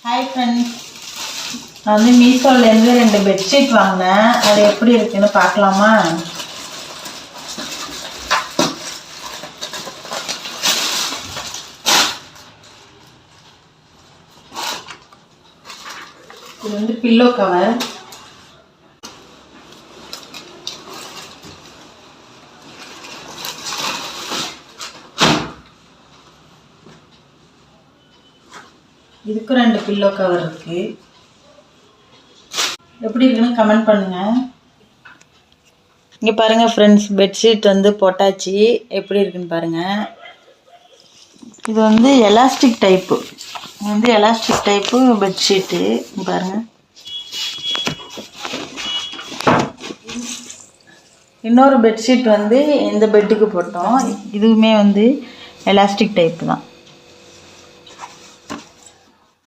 Hi friends, நான் வந்து மீஷோலேருந்து 2 bedsheet வாங்கினேன். அது எப்படி இருக்குன்னு பார்க்கலாமா? இது வந்து பில்லோ கவர். இதுக்கு 2 பில்லோ கவர் இருக்கு. எப்படி இருக்குன்னு கமெண்ட் பண்ணுங்க. இங்கே பாருங்க ஃப்ரெண்ட்ஸ், பெட்ஷீட் வந்து போட்டாச்சு. எப்படி இருக்குன்னு பாருங்க. இது வந்து எலாஸ்டிக் டைப்பு. இது வந்து எலாஸ்டிக் டைப்பு பெட்ஷீட்டு பாருங்க. இன்னொரு பெட்ஷீட் வந்து இந்த பெட்டுக்கு போட்டோம். இதுவுமே வந்து எலாஸ்டிக் டைப்பு தான்.